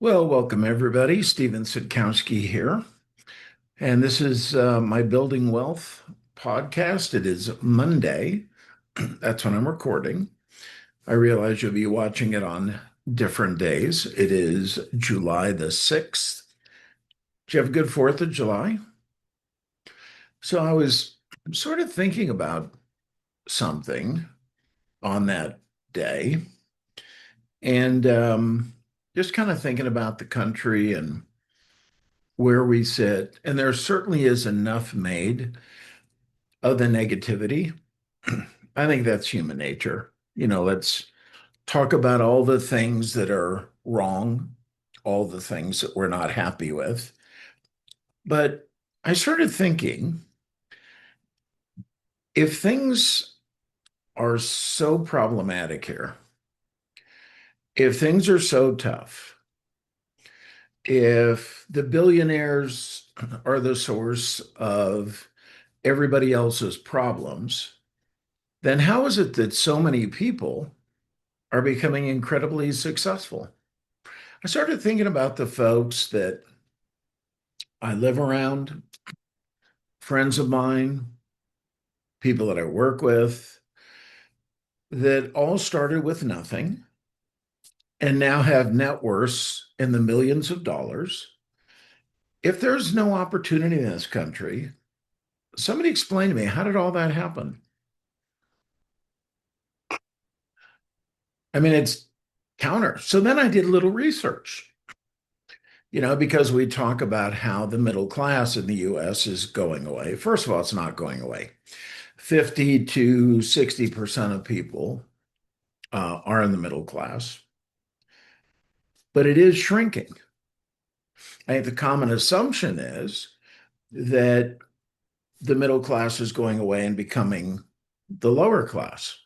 Well, welcome everybody. Steven Sitkowski here. And this is my Building Wealth podcast. It is Monday. That's when I'm recording. I realize you'll be watching it on different days. It is July the 6th. Did you have a good 4th of July? So I was sort of thinking about something on that day and just kind of thinking about the country and where we sit. And there certainly is enough made of the negativity. I think that's human nature. Let's talk about all the things that are wrong, all the things that we're not happy with. But I started thinking if things are so problematic here, if things are so tough, if the billionaires are the source of everybody else's problems, then how is it that so many people are becoming incredibly successful? I started thinking about the folks that I live around, friends of mine, people that I work with, that all started with nothing and now have net worths in the millions of dollars. If there's no opportunity in this country, somebody explain to me, how did all that happen? I mean, it's counter. So then I did a little research, because we talk about how the middle class in the US is going away. First of all, it's not going away. 50 to 60% of people are in the middle class, but it is shrinking. I think the common assumption is that the middle class is going away and becoming the lower class.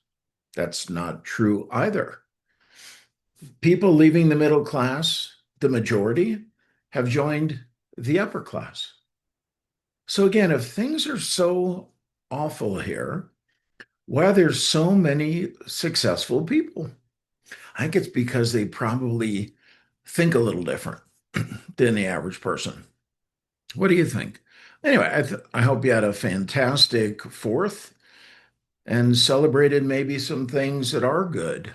That's not true either. People leaving the middle class, the majority, have joined the upper class. So again, if things are so awful here, why are there so many successful people? I think it's because they probably think a little different than the average person. What do you think? Anyway, I hope you had a fantastic 4th and celebrated maybe some things that are good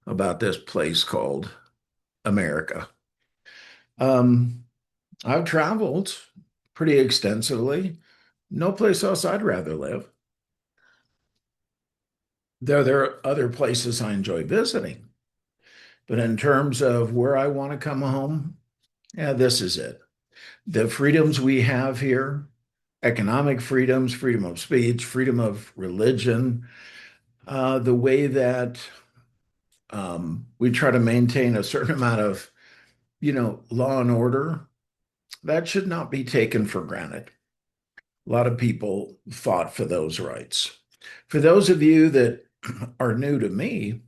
about this place called America. Um, I've traveled pretty extensively. No place else I'd rather live. There are other places I enjoy visiting, but in terms of where I want to come home, yeah, this is it. The freedoms we have here, economic freedoms, freedom of speech, freedom of religion, the way that we try to maintain a certain amount of, law and order, that should not be taken for granted. A lot of people fought for those rights. For those of you that are new to me,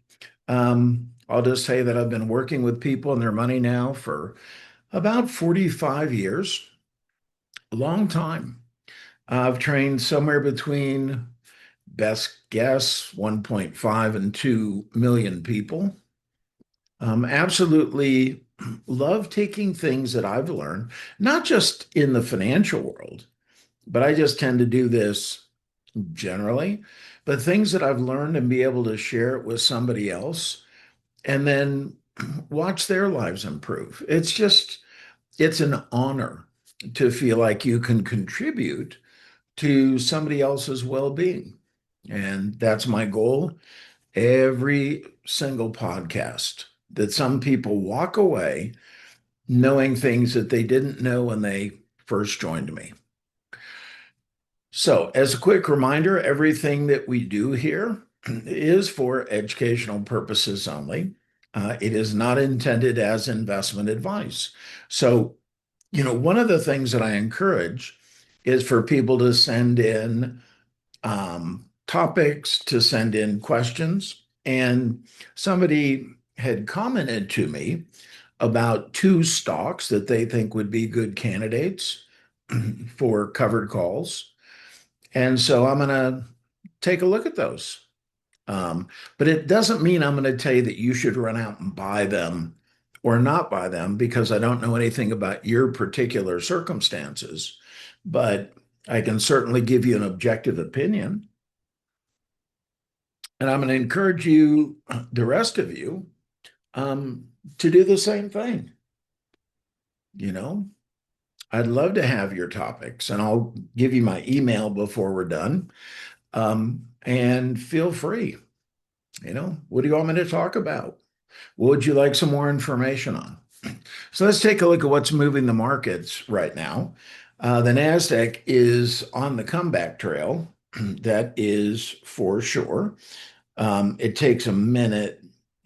I'll just say that I've been working with people and their money now for about 45 years, a long time. I've trained somewhere between, best guess, 1.5 and 2 million people. Absolutely love taking things that I've learned, not just in the financial world, but I just tend to do this generally, but things that I've learned and be able to share it with somebody else and then watch their lives improve. It's an honor to feel like you can contribute to somebody else's well-being. And that's my goal every single podcast, that some people walk away knowing things that they didn't know when they first joined me. So, as a quick reminder, everything that we do here is for educational purposes only. It is not intended as investment advice. So, one of the things that I encourage is for people to send in topics, to send in questions. And somebody had commented to me about 2 stocks that they think would be good candidates for covered calls. And so I'm going to take a look at those. But it doesn't mean I'm going to tell you that you should run out and buy them or not buy them because I don't know anything about your particular circumstances, but I can certainly give you an objective opinion. And I'm going to encourage you, the rest of you, um, to do the same thing. You know, I'd love to have your topics, and I'll give you my email before we're done. And feel free. What do you want me to talk about? What would you like some more information on? So let's take a look at what's moving the markets right now. The NASDAQ is on the comeback trail. That is for sure. It takes a minute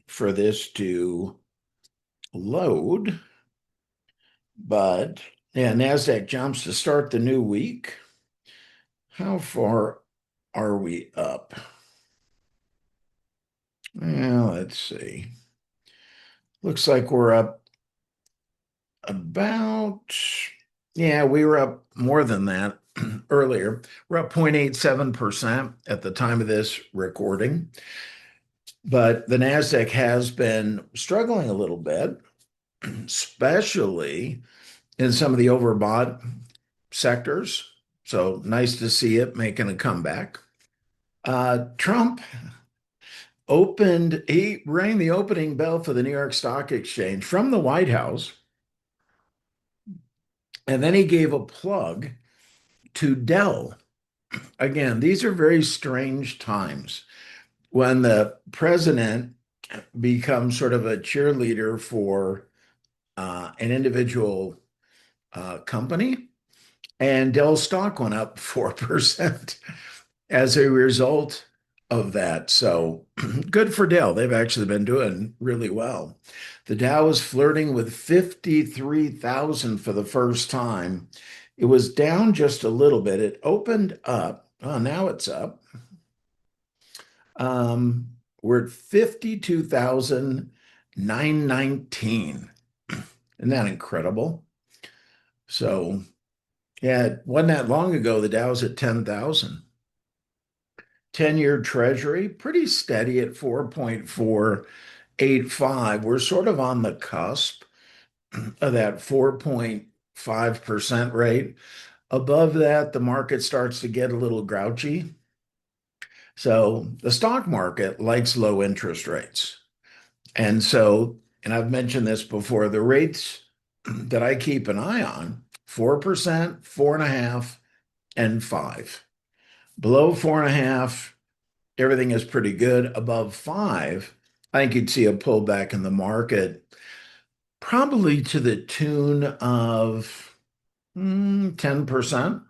for this to load, but yeah, NASDAQ jumps to start the new week. How far are we up? Well, let's see. Looks like we're up about, yeah, we were up more than that earlier. We're up 0.87% at the time of this recording. But the NASDAQ has been struggling a little bit, especially in some of the overbought sectors. So nice to see it making a comeback. Trump he rang the opening bell for the New York Stock Exchange from the White House. And then he gave a plug to Dell. Again, these are very strange times when the president becomes sort of a cheerleader for an individual company, and Dell stock went up 4% as a result of that. So good for Dell. They've actually been doing really well. The Dow is flirting with 53,000 for the first time. It was down just a little bit. It opened up. Oh, now it's up. We're at 52,919. Isn't that incredible? So, yeah, it wasn't that long ago, the Dow's at 10,000. 10-year Treasury, pretty steady at 4.485. We're sort of on the cusp of that 4.5% rate. Above that, the market starts to get a little grouchy. So the stock market likes low interest rates. And so, and I've mentioned this before, the rates that I keep an eye on, 4%, 4.5%, and 5%. Below 4.5%, everything is pretty good. Above 5%, I think you'd see a pullback in the market, probably to the tune of 10%,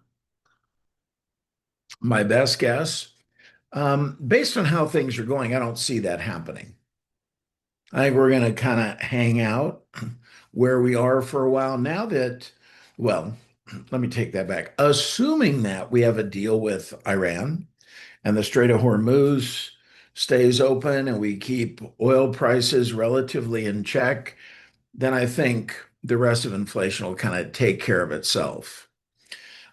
my best guess. Based on how things are going, I don't see that happening. I think we're going to kind of hang out where we are for a while now that, well, let me take that back. Assuming that we have a deal with Iran and the Strait of Hormuz stays open and we keep oil prices relatively in check, then I think the rest of inflation will kind of take care of itself.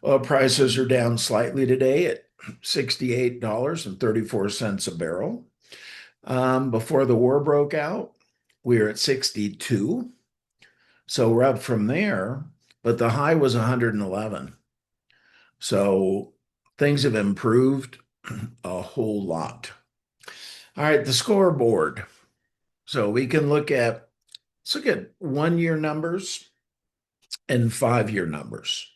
Oil prices are down slightly today at $68.34 a barrel. Before the war broke out, we were at 62. So we're up from there, but the high was 111. So things have improved a whole lot. All right, the scoreboard. So we can let's look at 1-year numbers and 5-year numbers.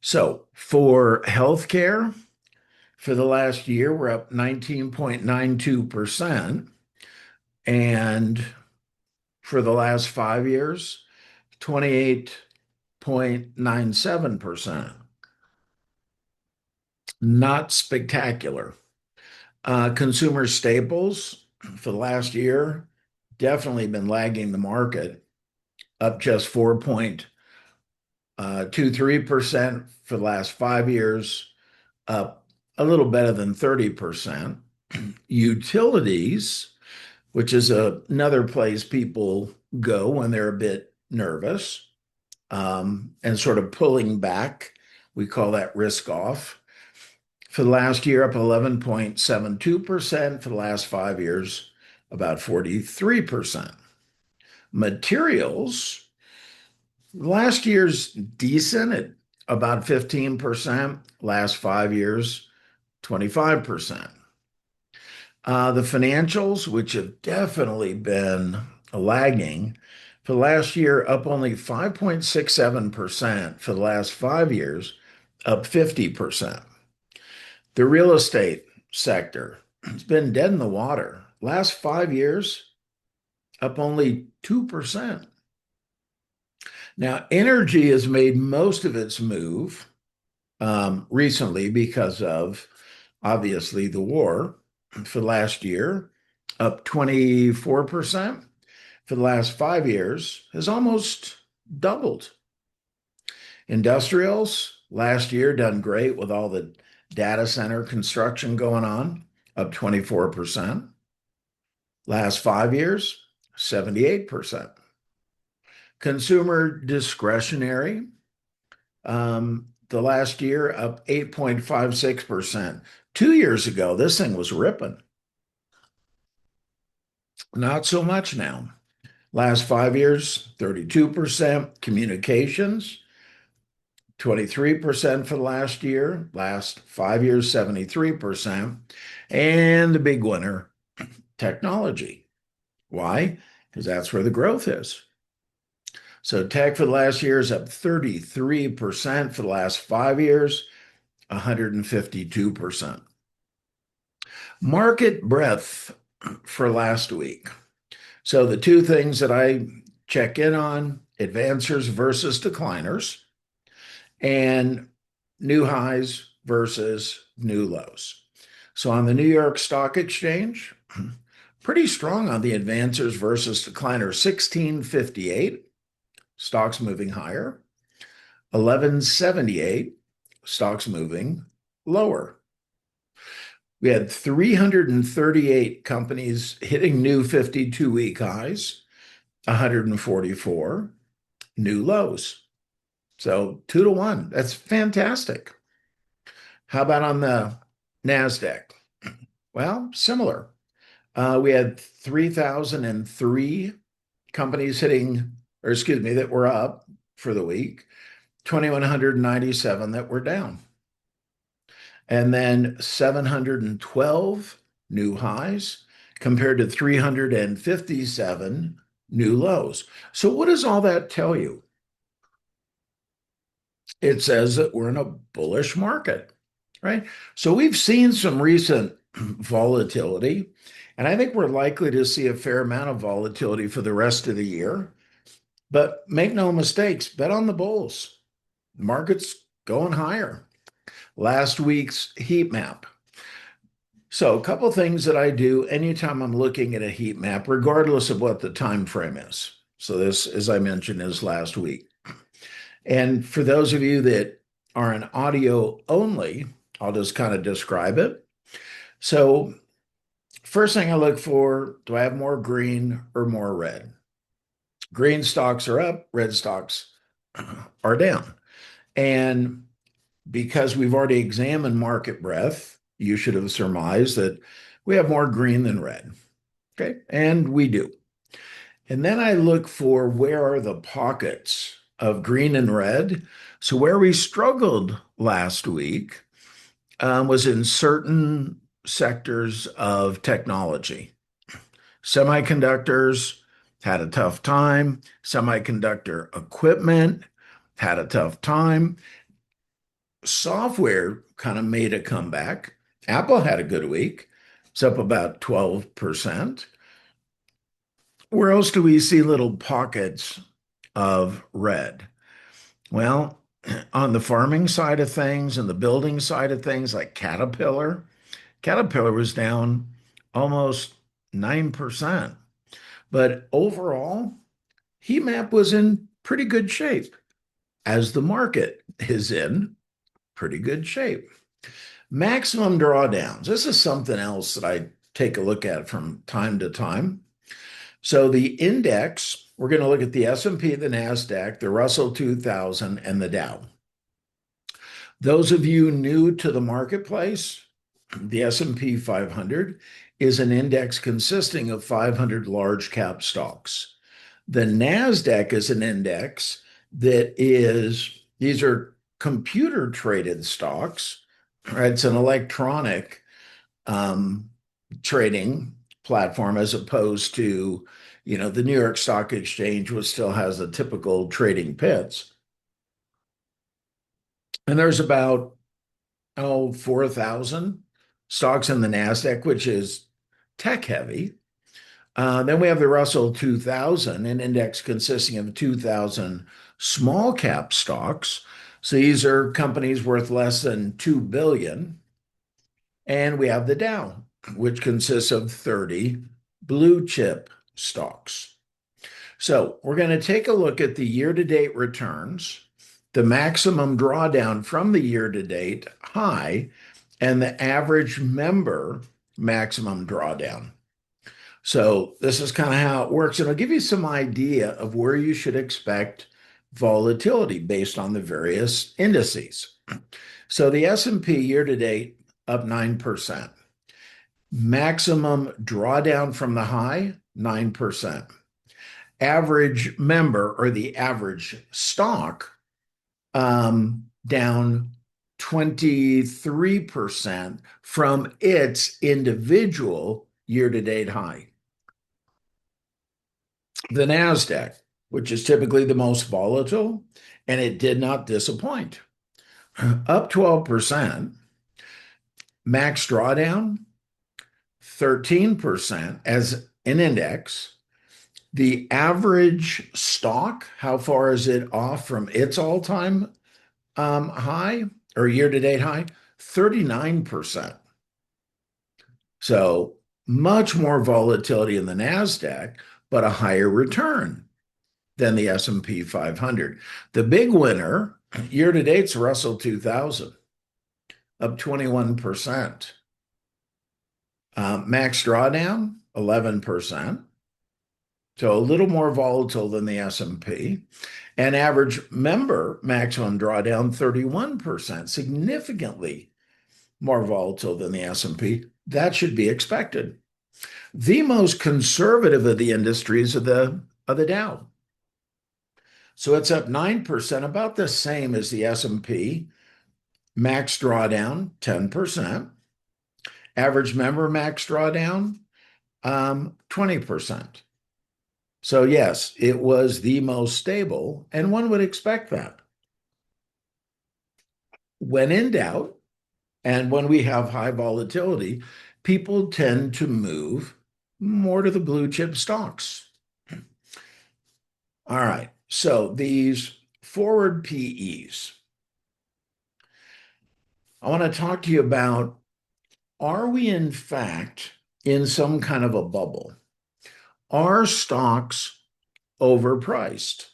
So for healthcare, for the last year, we're up 19.92%. And for the last 5 years, 28.97%. Not spectacular. Consumer staples for the last year definitely been lagging the market, up just 4.23% for the last 5 years, up a little better than 30%. Utilities, which is another place people go when they're a bit nervous and sort of pulling back. We call that risk off. For the last year, up 11.72%. For the last 5 years, about 43%. Materials, last year's decent at about 15%, last 5 years, 25%. The financials, which have definitely been lagging, for the last year, up only 5.67%. For the last 5 years, up 50%. The real estate sector, it's been dead in the water. Last 5 years, up only 2%. Now, energy has made most of its move recently because of obviously the war. For last year, up 24%. For the last 5 years, has almost doubled. Industrials, last year done great with all the data center construction going on, up 24%. Last 5 years, 78%. Consumer discretionary, the last year up 8.56%. 2 years ago, this thing was ripping. Not so much now. Last 5 years, 32%. Communications, 23% for the last year. Last 5 years, 73%. And the big winner, technology. Why? Because that's where the growth is. So tech for the last year is up 33%. For the last 5 years, 152%. Market breadth for last week. So the two things that I check in on, advancers versus decliners, and new highs versus new lows. So on the New York Stock Exchange, pretty strong on the advancers versus decliners, 1658, stocks moving higher, 1178, stocks moving lower. We had 338 companies hitting new 52-week highs, 144 new lows. So 2-to-1. That's fantastic. How about on the NASDAQ? Well, similar. We had 3,003 companies hitting, or excuse me, that were up for the week, 2,197 that were down. And then 712 new highs compared to 357 new lows. So what does all that tell you? It says that we're in a bullish market, right? So we've seen some recent volatility, and I think we're likely to see a fair amount of volatility for the rest of the year. But make no mistakes, bet on the bulls. The market's going higher. Last week's heat map. So a couple things that I do anytime I'm looking at a heat map, regardless of what the time frame is. So this, as I mentioned, is last week. And for those of you that are an audio only, I'll just kind of describe it. So first thing I look for, do I have more green or more red? Green stocks are up, red stocks are down. And because we've already examined market breadth, you should have surmised that we have more green than red. Okay, and we do. And then I look for where are the pockets of green and red. So where we struggled last week was in certain sectors of technology. Semiconductors had a tough time. Semiconductor equipment had a tough time. Software kind of made a comeback. Apple had a good week. It's up about 12%. Where else do we see little pockets of red? Well, on the farming side of things and the building side of things, like Caterpillar was down almost 9%. But overall, heat map was in pretty good shape, as the market is in pretty good shape. Maximum drawdowns. This is something else that I take a look at from time to time. So the index, we're going to look at the S&P, the NASDAQ, the Russell 2000, and the Dow. Those of you new to the marketplace, the S&P 500 is an index consisting of 500 large cap stocks. The NASDAQ is an index these are computer traded stocks, right? It's an electronic um, trading platform as opposed to, the New York Stock Exchange, which still has the typical trading pits. And there's about, 4,000 stocks in the NASDAQ, which is tech heavy. Then we have the Russell 2000, an index consisting of 2,000 small cap stocks. So these are companies worth less than 2 billion. And we have the Dow, which consists of 30 blue chip stocks. So we're going to take a look at the year-to-date returns, the maximum drawdown from the year-to-date high, and the average member maximum drawdown. So this is kind of how it works. And I'll give you some idea of where you should expect volatility based on the various indices. So the S&P year-to-date up 9%. Maximum drawdown from the high, 9%. Average member or the average stock down 23% from its individual year-to-date high. The NASDAQ, which is typically the most volatile, and it did not disappoint. Up 12%, max drawdown 13% as an index. The average stock, how far is it off from its all-time high or year-to-date high? 39%. So much more volatility in the NASDAQ, but a higher return than the S&P 500. The big winner year-to-date's Russell 2000, up 21%. Max drawdown, 11%. So a little more volatile than the S&P. And average member maximum drawdown, 31%, significantly more volatile than the S&P. That should be expected. The most conservative of the industries are the Dow. So it's up 9%, about the same as the S&P. Max drawdown, 10%. Average member max drawdown, 20%. So yes, it was the most stable, and one would expect that. When in doubt, and when we have high volatility, people tend to move more to the blue chip stocks. All right, so these forward PEs. I want to talk to you about, are we in fact in some kind of a bubble? Are stocks overpriced?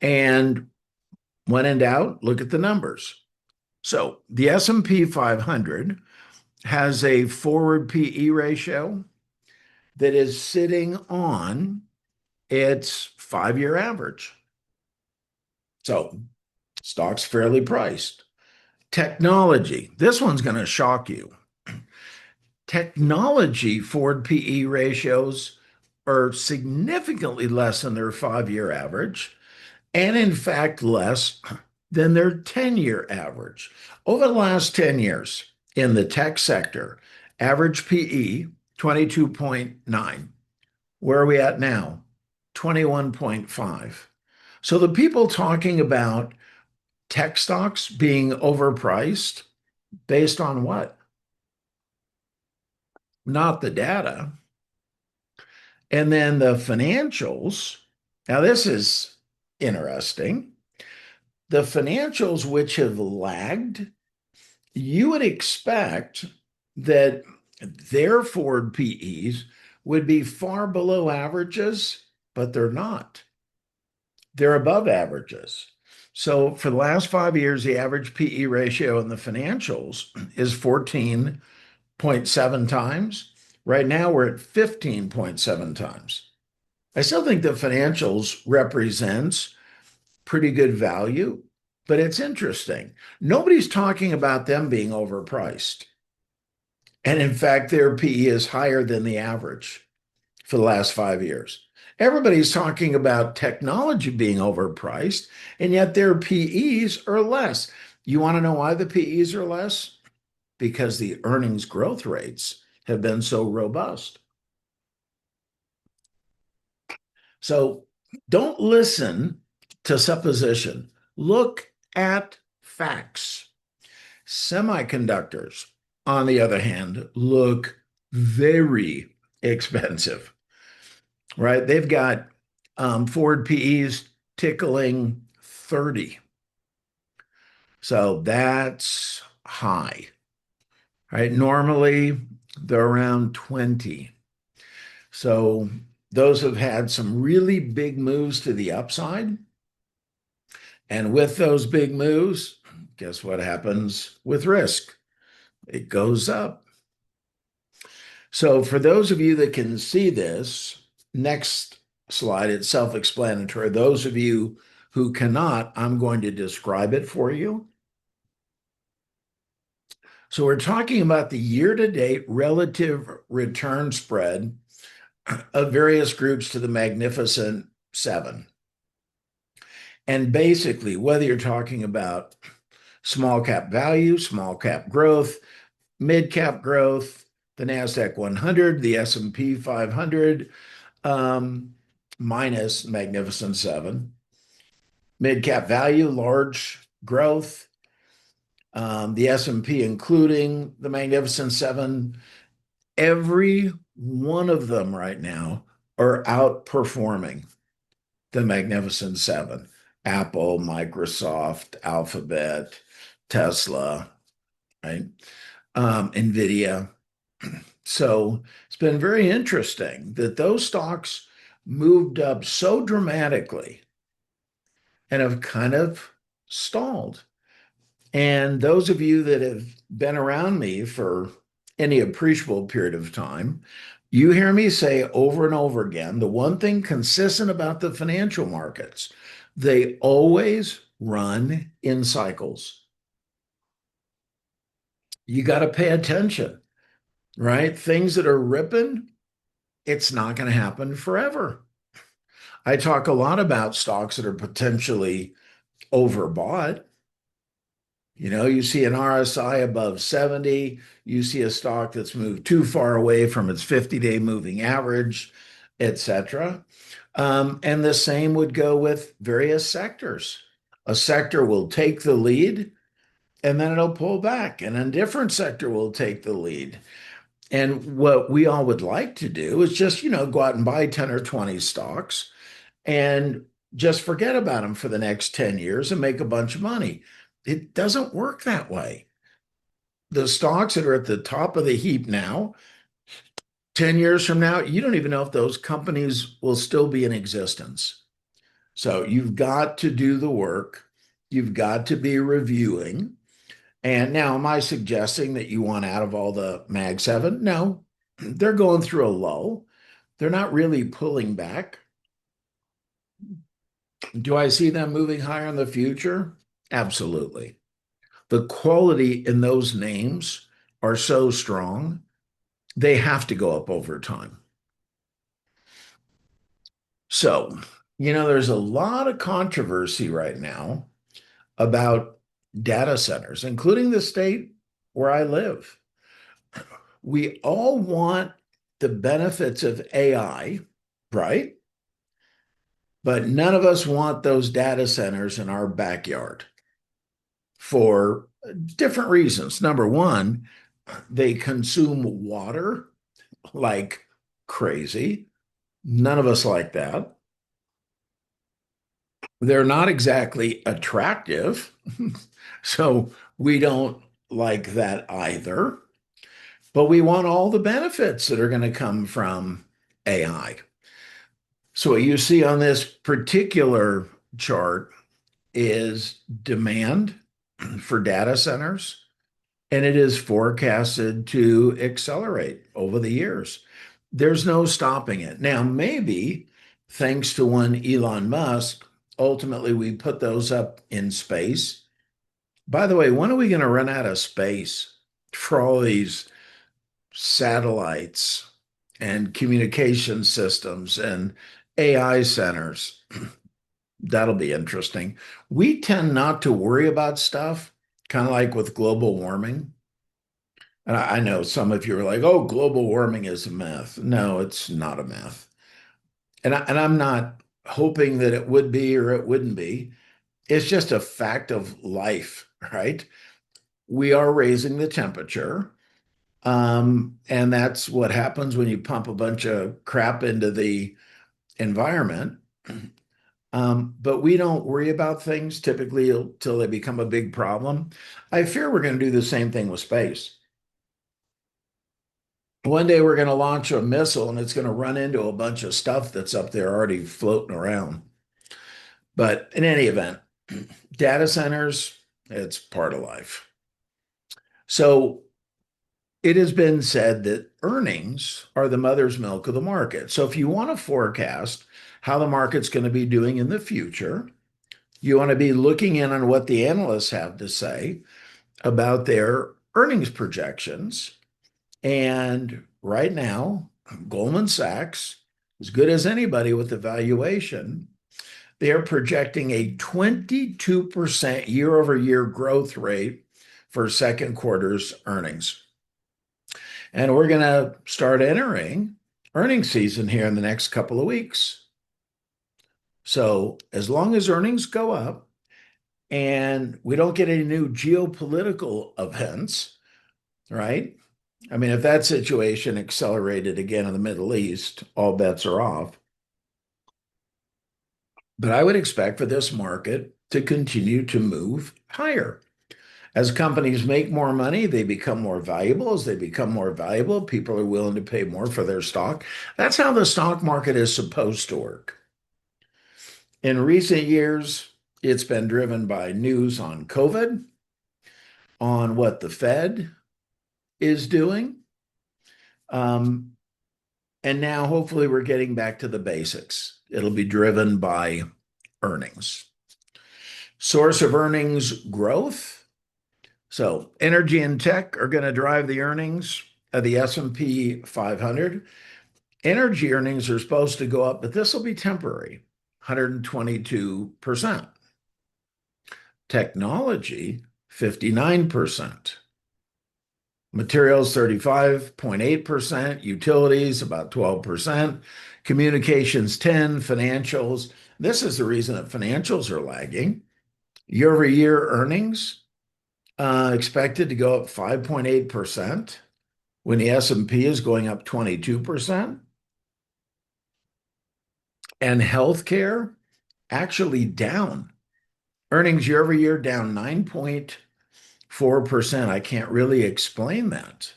And when in doubt, look at the numbers. So the S&P 500 has a forward PE ratio that is sitting on its 5-year average. So stock's fairly priced. Technology, this one's going to shock you. Technology forward PE ratios are significantly less than their 5-year average, and in fact, less than their 10-year average. Over the last 10 years in the tech sector, average PE 22.9. Where are we at now? 21.5. So the people talking about tech stocks being overpriced, based on what? Not the data. And then the financials. Now, this is interesting. The financials which have lagged, you would expect that their forward PEs would be far below averages, but they're not. They're above averages. So for the last 5 years, the average PE ratio in the financials is 14.7 times. Right now, we're at 15.7 times. I still think the financials represents pretty good value, but it's interesting. Nobody's talking about them being overpriced. And in fact, their PE is higher than the average for the last 5 years. Everybody's talking about technology being overpriced, and yet their PEs are less. You want to know why the PEs are less? Because the earnings growth rates have been so robust. So don't listen to supposition. Look at facts. Semiconductors, on the other hand, look very expensive, right? They've got forward PEs tickling 30. So that's high, right? Normally they're around 20. So those have had some really big moves to the upside. And with those big moves, guess what happens with risk? It goes up. So for those of you that can see this, next slide, it's self-explanatory. Those of you who cannot, I'm going to describe it for you. So we're talking about the year-to-date relative return spread of various groups to the Magnificent Seven. And basically, whether you're talking about small cap value, small cap growth, mid cap growth, the NASDAQ 100, the S&P 500, minus Magnificent Seven, mid cap value, large growth, the S&P including the Magnificent Seven, every one of them right now are outperforming the Magnificent Seven. Apple, Microsoft, Alphabet, Tesla, right? NVIDIA. So it's been very interesting that those stocks moved up so dramatically and have kind of stalled. And those of you that have been around me for any appreciable period of time, you hear me say over and over again, the one thing consistent about the financial markets, they always run in cycles. You got to pay attention, right? Things that are ripping, it's not going to happen forever. I talk a lot about stocks that are potentially overbought. You know, you see an RSI above 70, you see a stock that's moved too far away from its 50-day moving average, etc. And the same would go with various sectors. A sector will take the lead and then it'll pull back, and a different sector will take the lead. And what we all would like to do is just, go out and buy 10 or 20 stocks and just forget about them for the next 10 years and make a bunch of money. It doesn't work that way. The stocks that are at the top of the heap now, 10 years from now, you don't even know if those companies will still be in existence. So you've got to do the work. You've got to be reviewing. And now, am I suggesting that you want out of all the Mag 7? No, they're going through a lull. They're not really pulling back. Do I see them moving higher in the future? Absolutely. The quality in those names are so strong, they have to go up over time. So, there's a lot of controversy right now about data centers, including the state where I live. We all want the benefits of AI, right? But none of us want those data centers in our backyard for different reasons. Number one, they consume water like crazy. None of us like that. They're not exactly attractive. So we don't like that either. But we want all the benefits that are going to come from AI. So what you see on this particular chart is demand for data centers, and it is forecasted to accelerate over the years. There's no stopping it. Now, maybe thanks to one Elon Musk, ultimately we put those up in space. By the way, when are we going to run out of space for all these satellites and communication systems and AI centers. That'll be interesting. We tend not to worry about stuff, kind of like with global warming. And I know some of you are like, oh, global warming is a myth. No, it's not a myth. And I'm not hoping that it would be or it wouldn't be. It's just a fact of life, right? We are raising the temperature. And that's what happens when you pump a bunch of crap into the environment. But we don't worry about things typically until they become a big problem. I fear we're going to do the same thing with space. One day we're going to launch a missile and it's going to run into a bunch of stuff that's up there already floating around. But in any event, data centers, it's part of life. So it has been said that earnings are the mother's milk of the market. So if you want to forecast how the market's going to be doing in the future, you want to be looking in on what the analysts have to say about their earnings projections. And right now, Goldman Sachs, as good as anybody with the valuation, they're projecting a 22% year over year growth rate for second quarter's earnings. And we're going to start entering earnings season here in the next couple of weeks. So as long as earnings go up and we don't get any new geopolitical events, right? I mean, if that situation accelerated again in the Middle East, all bets are off. But I would expect for this market to continue to move higher. As companies make more money, they become more valuable. As they become more valuable, people are willing to pay more for their stock. That's how the stock market is supposed to work. In recent years, it's been driven by news on COVID, on what the Fed is doing. Um, and now hopefully we're getting back to the basics. It'll be driven by earnings. Source of earnings growth. So energy and tech are going to drive the earnings of the S&P 500. Energy earnings are supposed to go up, but this will be temporary, 122%. Technology, 59%. Materials, 35.8%. Utilities, about 12%. Communications, 10. Financials. This is the reason that financials are lagging. Year over year earnings expected to go up 5.8% when the S&P is going up 22%. And healthcare actually down. Earnings year over year down 9.4%. I can't really explain that.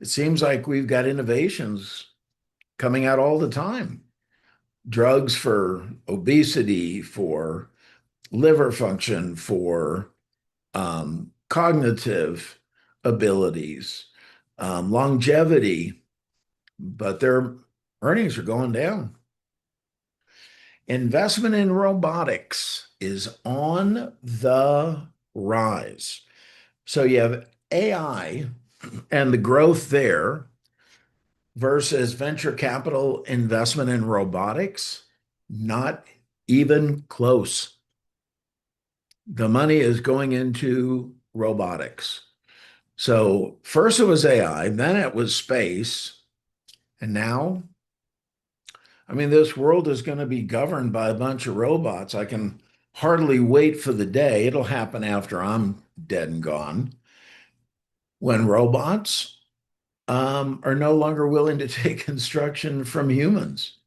It seems like we've got innovations coming out all the time. Drugs for obesity, for liver function, for cognitive abilities, longevity, but their earnings are going down. Investment in robotics is on the rise. So you have AI and the growth there versus venture capital investment in robotics, not even close. The money is going into robotics. So first it was AI, then it was space, and now, I mean, this world is going to be governed by a bunch of robots. I can hardly wait for the day, it'll happen after I'm dead and gone, when robots are no longer willing to take instruction from humans,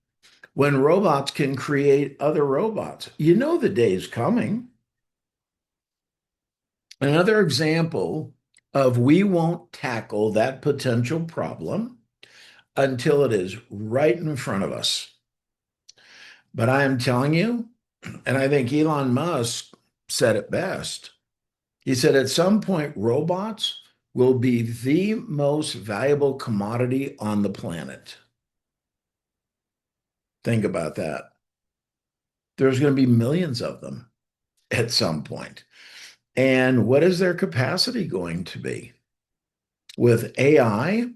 when robots can create other robots. You know the day's coming. Another example of we won't tackle that potential problem until it is right in front of us. But I am telling you, and I think Elon Musk said it best. He said at some point, robots will be the most valuable commodity on the planet. Think about that. There's going to be millions of them at some point. And what is their capacity going to be? With AI,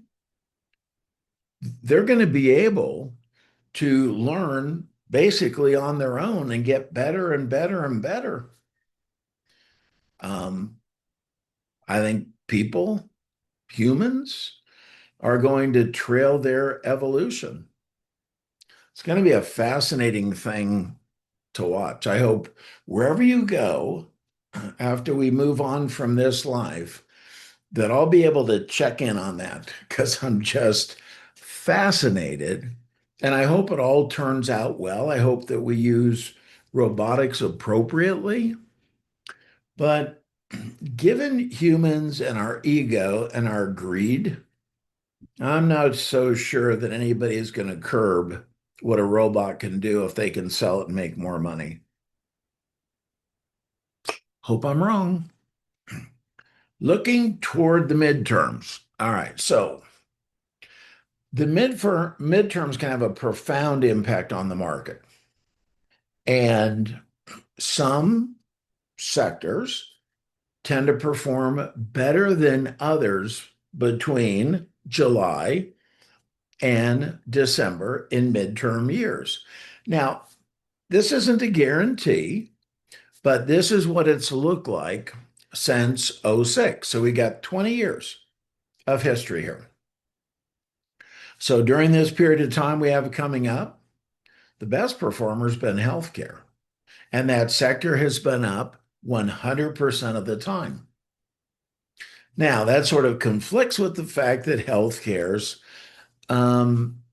they're going to be able to learn basically on their own and get better and better and better. Um, I think people, humans, are going to trail their evolution. It's going to be a fascinating thing to watch. I hope wherever you go after we move on from this life, that I'll be able to check in on that because I'm just fascinated. And I hope it all turns out well. I hope that we use robotics appropriately. But given humans and our ego and our greed, I'm not so sure that anybody is going to curb what a robot can do if they can sell it and make more money. Hope I'm wrong. Looking toward the midterms. All right, so the midterms can have a profound impact on the market. And some sectors tend to perform better than others between July and December in midterm years. Now, this isn't a guarantee, but this is what it's looked like since '06. So we got 20 years of history here. So during this period of time we have coming up, the best performer has been healthcare. And that sector has been up 100% of the time. Now, that sort of conflicts with the fact that healthcare's um,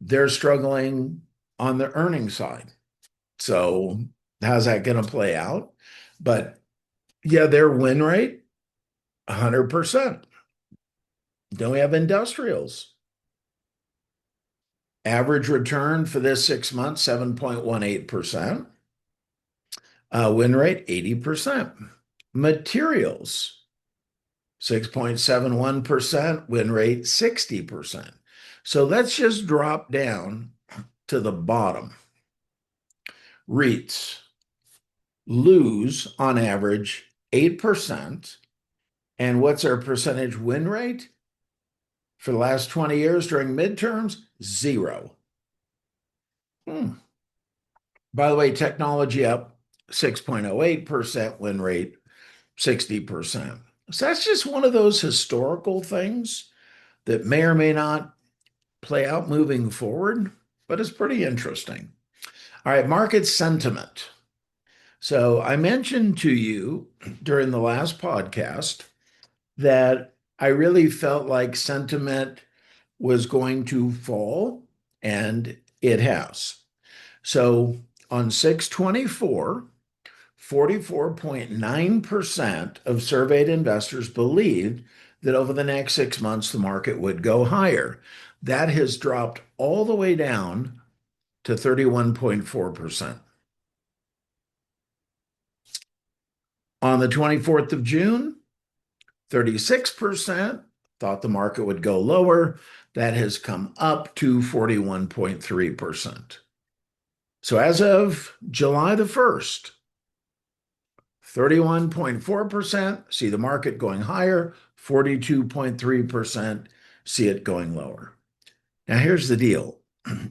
they're struggling on the earnings side. So how's that going to play out? But yeah, their win rate, 100%. Then we have industrials. Average return for this 6 months, 7.18%. Win rate, 80%. Materials, 6.71%. Win rate, 60%. So let's just drop down to the bottom. REITs lose on average 8%. And what's our percentage win rate? For the last 20 years during midterms, 0. By the way, technology up 6.08%, win rate 60%. So that's just one of those historical things that may or may not play out moving forward, but it's pretty interesting. All right, market sentiment. So I mentioned to you during the last podcast that I really felt like sentiment was going to fall, and it has. So on 6/24, 44.9% of surveyed investors believed that over the next 6 months the market would go higher. That has dropped all the way down to 31.4%. On the 24th of June, 36% thought the market would go lower. That has come up to 41.3%. So as of July the 1st, 31.4% see the market going higher, 42.3% see it going lower. Now, here's the deal.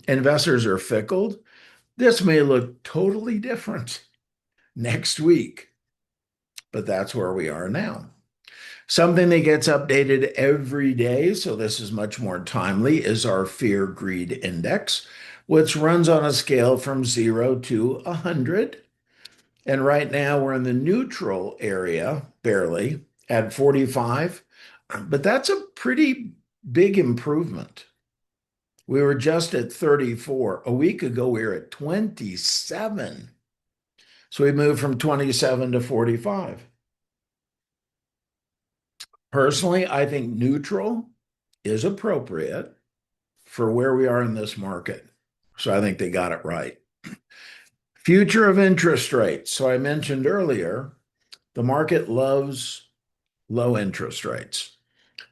Investors are fickle. This may look totally different next week, but that's where we are now. Something that gets updated every day, so this is much more timely, is our Fear Greed Index, which runs on a scale from 0 to 100. And right now we're in the neutral area, barely, at 45. But that's a pretty big improvement. We were just at 34. A week ago, we were at 27. So we moved from 27 to 45. Personally, I think neutral is appropriate for where we are in this market. So I think they got it right. Future of interest rates. So I mentioned earlier, the market loves low interest rates,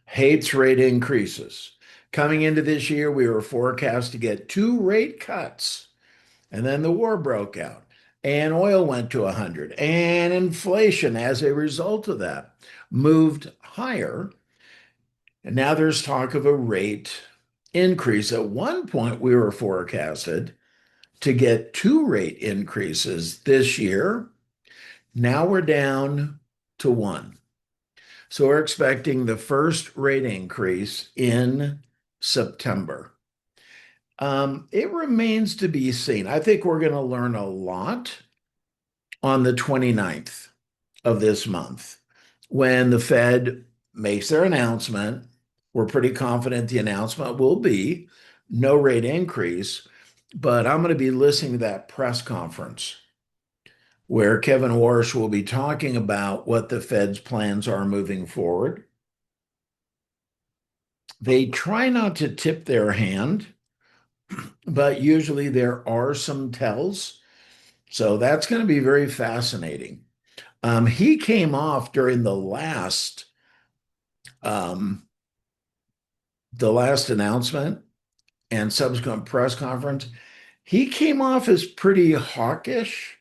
hates rate increases. Coming into this year, we were forecast to get 2 rate cuts, and then the war broke out, and oil went to 100, and inflation, as a result of that, moved higher. And now there's talk of a rate increase. At one point, we were forecasted to get two rate increases this year. Now we're down to one. So we're expecting the first rate increase in September. It remains to be seen. I think we're going to learn a lot on the 29th of this month when the Fed makes their announcement. We're pretty confident the announcement will be no rate increase, but I'm going to be listening to that press conference where Kevin Warsh will be talking about what the Fed's plans are moving forward. They try not to tip their hand, but usually there are some tells. So that's going to be very fascinating. He came off during um, the last announcement and subsequent press conference. He came off as pretty hawkish,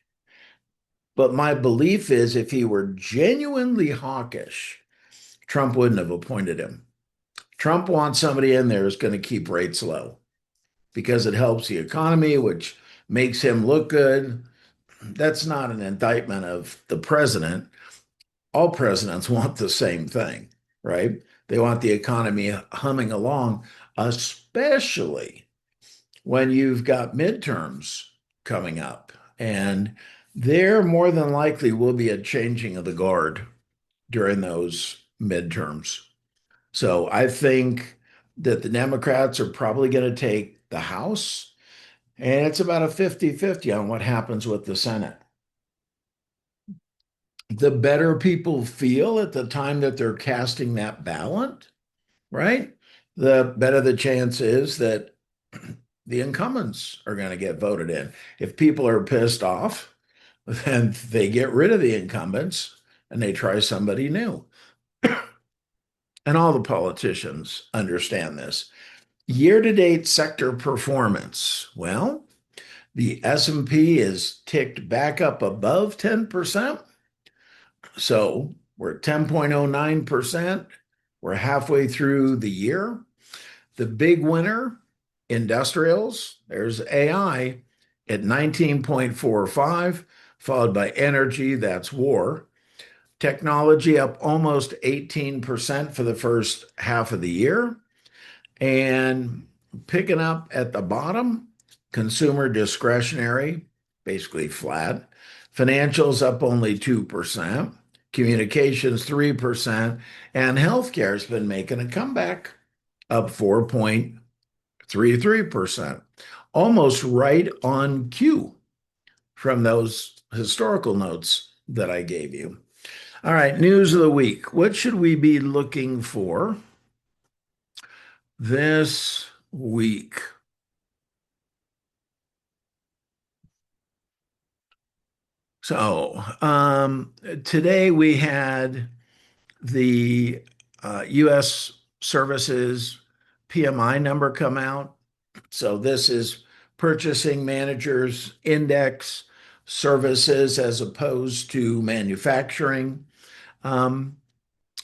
but my belief is if he were genuinely hawkish, Trump wouldn't have appointed him. Trump wants somebody in there who's going to keep rates low because it helps the economy, which makes him look good. That's not an indictment of the president. All presidents want the same thing, right? They want the economy humming along, especially when you've got midterms coming up. And there more than likely will be a changing of the guard during those midterms. So I think that the Democrats are probably going to take the House, and it's about a 50-50 on what happens with the Senate. The better people feel at the time that they're casting that ballot, right? The better the chance is that the incumbents are going to get voted in. If people are pissed off, then they get rid of the incumbents and they try somebody new. And all the politicians understand this. Year-to-date sector performance. Well, the S&P is ticked back up above 10%. So we're at 10.09%. We're halfway through the year. The big winner, industrials, there's AI at 19.45, followed by energy, that's war. Technology up almost 18% for the first half of the year. And picking up at the bottom, consumer discretionary, basically flat. Financials up only 2%. Communications 3%. And healthcare has been making a comeback, up 4.33%. Almost right on cue from those historical notes that I gave you. All right, news of the week. What should we be looking for this week? So today we had the U.S. Services PMI number come out. So this is Purchasing Managers Index services as opposed to manufacturing. Um,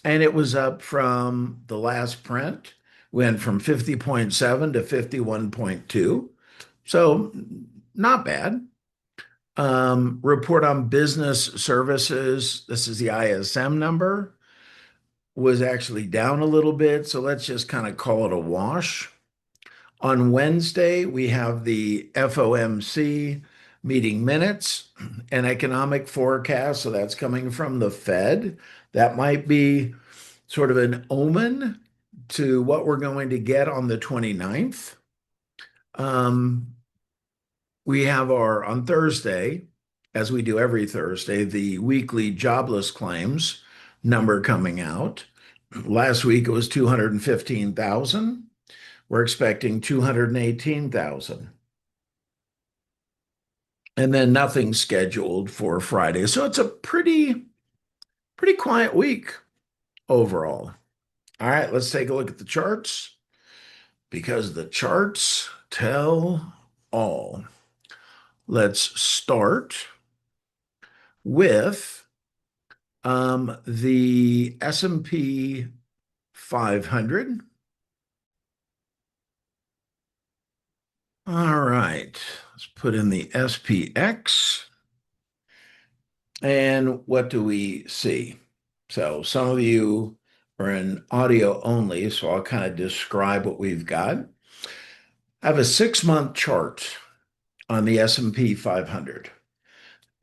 and it was up from the last print, went from 50.7 to 51.2. So not bad. Report on business services. This is the ISM number, was actually down a little bit. So let's just kind of call it a wash. On Wednesday, we have the FOMC meeting minutes and economic forecast. So that's coming from the Fed. That might be sort of an omen to what we're going to get on the 29th. We have on Thursday, as we do every Thursday, the weekly jobless claims number coming out. Last week it was 215,000. We're expecting 218,000. And then nothing scheduled for Friday. So it's a pretty quiet week overall. All right, let's take a look at the charts because the charts tell all. Let's start with the S&P 500. All right, let's put in the SPX. And what do we see? So some of you are in audio only, so I'll kind of describe what we've got. I have a 6-month chart on the S&P 500.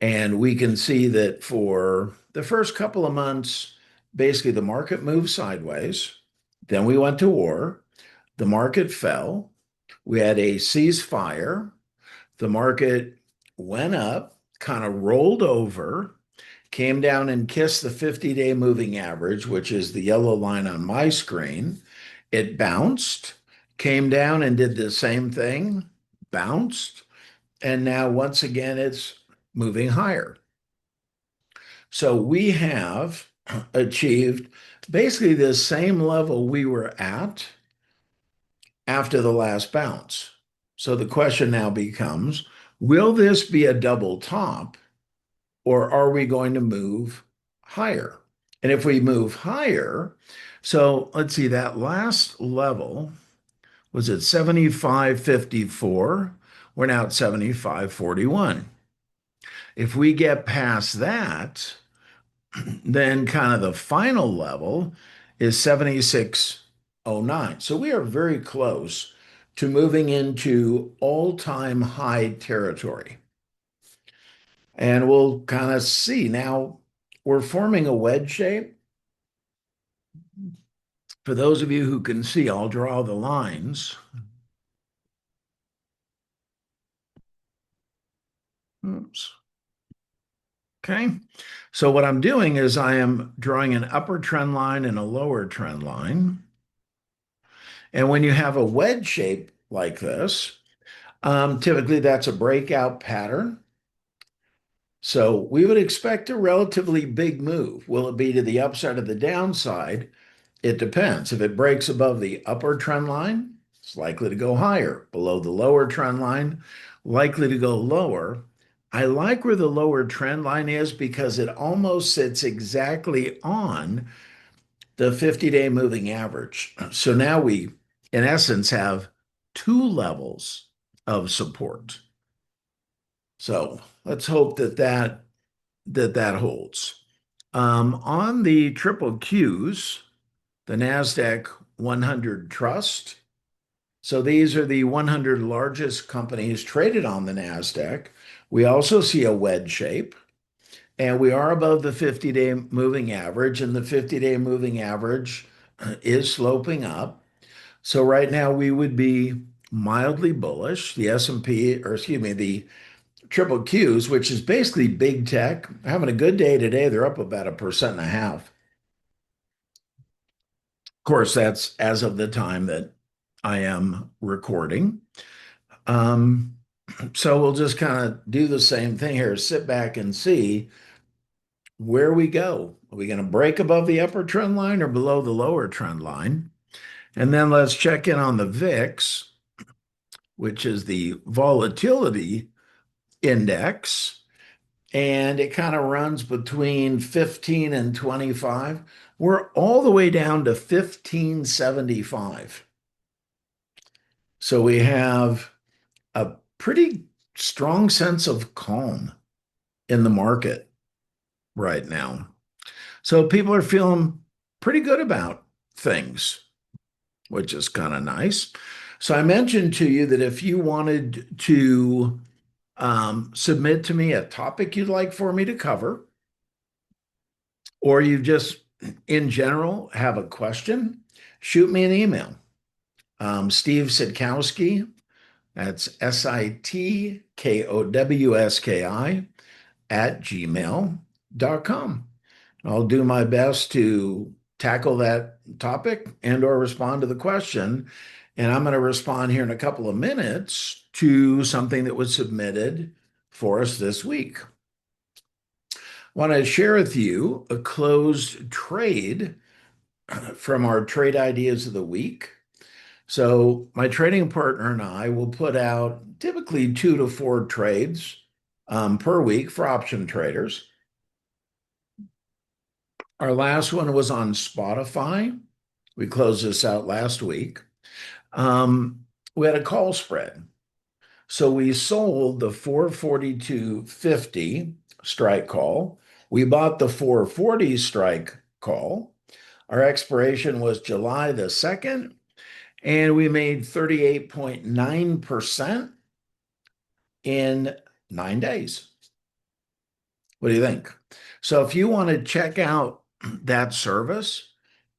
And we can see that for the first couple of months, basically the market moved sideways. Then we went to war. The market fell. We had a ceasefire. The market went up, kind of rolled over, came down and kissed the 50-day moving average, which is the yellow line on my screen. It bounced, came down and did the same thing, bounced, and now once again it's moving higher. So we have achieved basically the same level we were at after the last bounce. So the question now becomes, will this be a double top or are we going to move higher? And if we move higher, so let's see, that last level was at 75.54. We're now at 75.41. If we get past that, then kind of the final level is 76.09. So we are very close to moving into all-time high territory. And we'll kind of see. Now, we're forming a wedge shape. For those of you who can see, I'll draw the lines. Oops. Okay. So what I'm doing is I am drawing an upper trend line and a lower trend line. And when you have a wedge shape like this, typically that's a breakout pattern. So we would expect a relatively big move. Will it be to the upside or the downside? It depends. If it breaks above the upper trend line, it's likely to go higher. Below the lower trend line, likely to go lower. I like where the lower trend line is because it almost sits exactly on the 50-day moving average. So now we, in essence, have two levels of support. So let's hope that holds. On the triple Qs, the NASDAQ 100 Trust. So these are the 100 largest companies traded on the NASDAQ. We also see a wedge shape, and we are above the 50-day moving average, and the 50-day moving average is sloping up. So right now we would be mildly bullish. The S&P, or excuse me, the triple Qs, which is basically big tech, having a good day today. They're up about 1.5%. Of course, that's as of the time that I am recording. Um, so we'll just kind of do the same thing here, sit back and see where we go. Are we going to break above the upper trend line or below the lower trend line? And then let's check in on the VIX, which is the volatility index. And it kind of runs between 15 and 25. We're all the way down to 1575. So we have a pretty strong sense of calm in the market right now. So people are feeling pretty good about things, which is kind of nice. So I mentioned to you that if you wanted to submit to me a topic you'd like for me to cover, or you just in general have a question, shoot me an email. Steve Sitkowski, that's Sitkowski @gmail.com. I'll do my best to tackle that topic and or respond to the question. And I'm going to respond here in a couple of minutes to something that was submitted for us this week. I want to share with you a closed trade from our trade ideas of the week. So my trading partner and I will put out typically 2 to 4 trades per week for option traders. Our last one was on Spotify. We closed this out last week. We had a call spread. So we sold the 442.50 strike call. We bought the 440 strike call. Our expiration was July the 2nd, and we made 38.9% in 9 days. What do you think? So if you want to check out that service,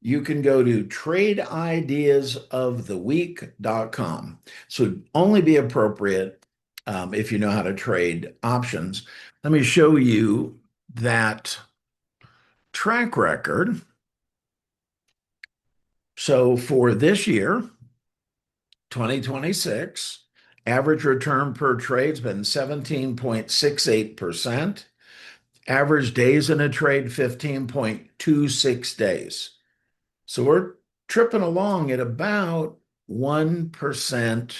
you can go to tradeideasoftheweek.com. So it'd only be appropriate if you know how to trade options. Let me show you that track record. So for this year, 2026, average return per trade's been 17.68%. Average days in a trade, 15.26 days. So we're tripping along at about 1%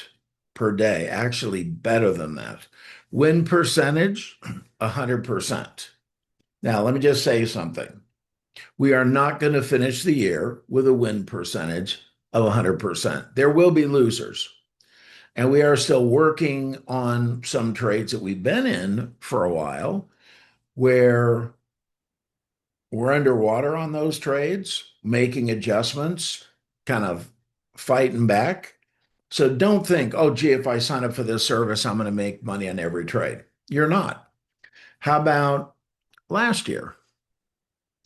per day, actually better than that. Win percentage, 100%. Now, let me just say something. We are not going to finish the year with a win percentage of 100%. There will be losers. And we are still working on some trades that we've been in for a while where we're underwater on those trades, making adjustments, kind of fighting back. So don't think, oh, gee, if I sign up for this service, I'm going to make money on every trade. You're not. How about last year?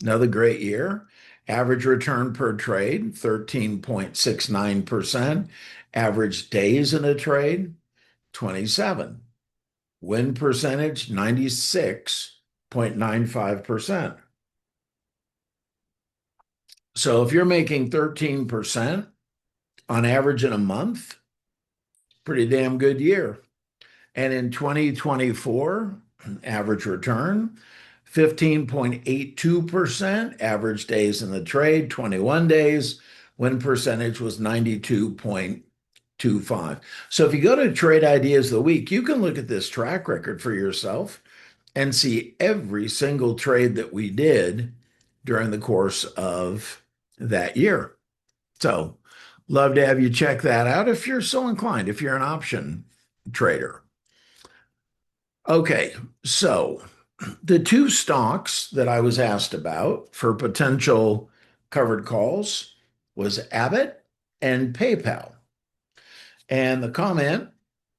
Another great year. Average return per trade, 13.69%. Average days in a trade, 27. Win percentage, 96.95%. So if you're making 13% on average in a month, pretty damn good year. And in 2024, average return, 15.82%, average days in the trade, 21 days. Win percentage was 92.25. So if you go to Trade Ideas of the Week, you can look at this track record for yourself and see every single trade that we did during the course of that year. So, love to have you check that out if you're so inclined, if you're an option trader. Okay, so the two stocks that I was asked about for potential covered calls was Abbott and PayPal. And the comment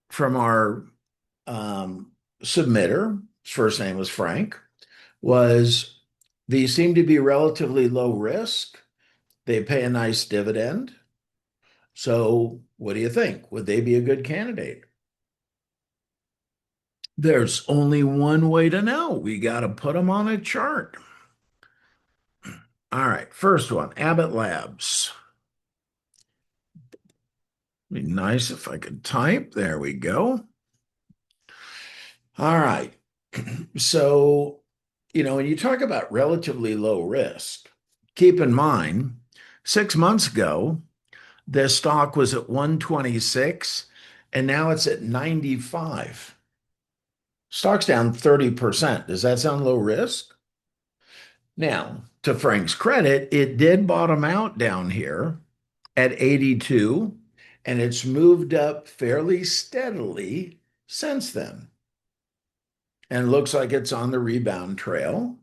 from our submitter, his first name was Frank, was these seem to be relatively low risk. They pay a nice dividend. So, what do you think? Would they be a good candidate? There's only one way to know. We got to put them on a chart. All right, first one, Abbott Labs. Be nice if I could type. There we go. All right. So, when you talk about relatively low risk, keep in mind 6 months ago, this stock was at 126 and now it's at 95. Stock's down 30%. Does that sound low risk? Now, to Frank's credit, it did bottom out down here at 82, and it's moved up fairly steadily since then. And it looks like it's on the rebound trail.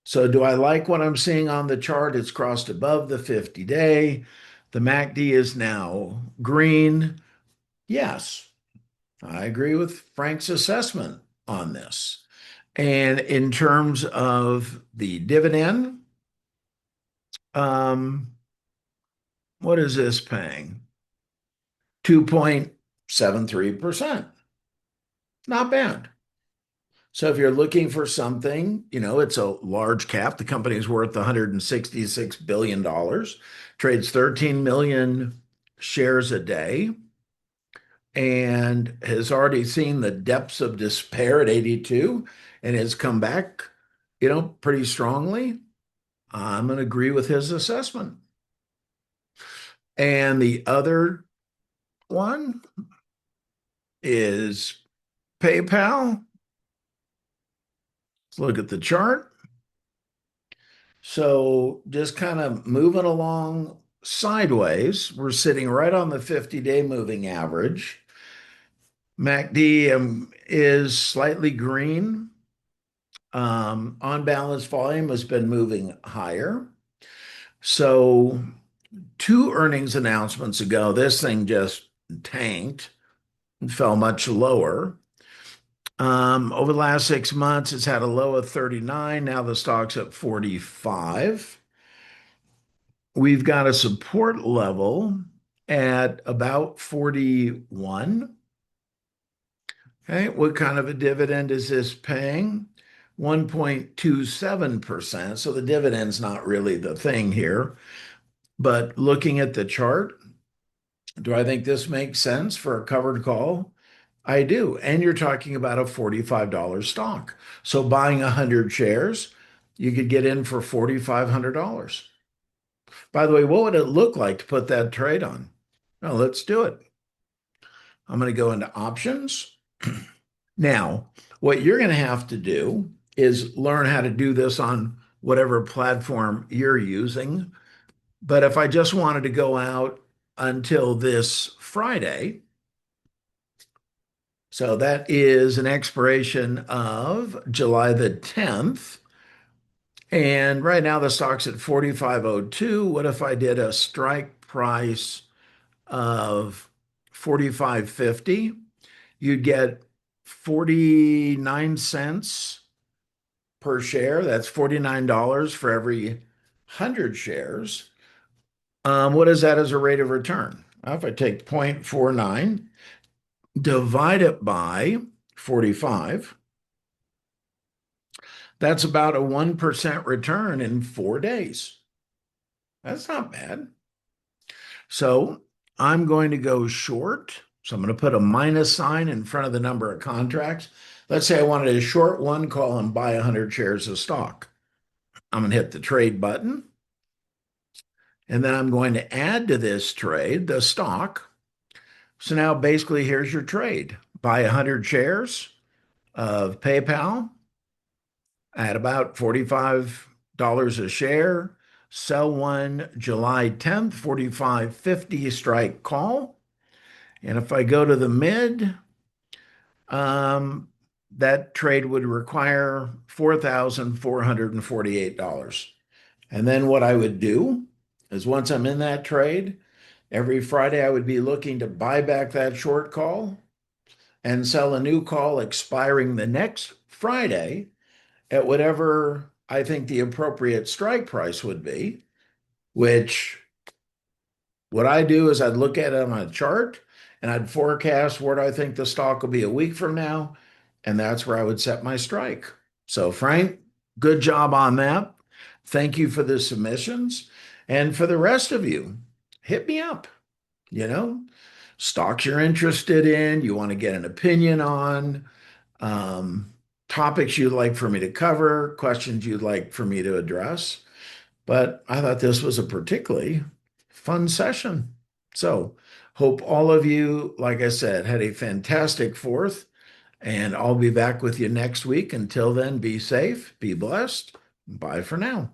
So, do I like what I'm seeing on the chart? It's crossed above the 50-day. The MACD is now green. Yes, I agree with Frank's assessment on this. And in terms of the dividend, what is this paying? 2.73%. Not bad. So if you're looking for something, it's a large cap. The company is worth $166 billion, trades 13 million shares a day, and has already seen the depths of despair at 82 and has come back, pretty strongly. I'm going to agree with his assessment. And the other one is PayPal. Let's look at the chart. So just kind of moving along sideways, we're sitting right on the 50-day moving average. MACD is slightly green. On balance, volume has been moving higher. So, two earnings announcements ago, this thing just tanked and fell much lower. Over the last 6 months, it's had a low of 39. Now the stock's at 45. We've got a support level at about 41. Okay, what kind of a dividend is this paying? 1.27%. So the dividend's not really the thing here. But looking at the chart, do I think this makes sense for a covered call? I do. And you're talking about a $45 stock. So buying 100 shares, you could get in for $4,500. By the way, what would it look like to put that trade on? Well, let's do it. I'm going to go into options. Now, what you're going to have to do is learn how to do this on whatever platform you're using. But if I just wanted to go out until this Friday, so that is an expiration of July the 10th. And right now the stock's at 45.02. What if I did a strike price of 45.50? You'd get 49 cents per share. That's $49 for every 100 shares. What is that as a rate of return? Well, if I take 0.49, divide it by 45, that's about a 1% return in 4 days. That's not bad. So I'm going to go short. So I'm going to put a minus sign in front of the number of contracts. Let's say I wanted to short one call and buy 100 shares of stock. I'm going to hit the trade button. And then I'm going to add to this trade the stock. So now basically here's your trade. Buy 100 shares of PayPal at about $45 a share. Sell one July 10th, 45.50 strike call. And if I go to the mid, um, that trade would require $4,448. And then what I would do is once I'm in that trade, every Friday I would be looking to buy back that short call and sell a new call expiring the next Friday at whatever I think the appropriate strike price would be, which what I do is I'd look at it on a chart and I'd forecast where do I think the stock will be a week from now, and that's where I would set my strike. So, Frank, good job on that. Thank you for the submissions. And for the rest of you, hit me up. You know, stocks you're interested in, you want to get an opinion on, um, topics you'd like for me to cover, questions you'd like for me to address. But I thought this was a particularly fun session. So, hope all of you, like I said, had a fantastic fourth. And I'll be back with you next week. Until then, be safe, be blessed. Bye for now.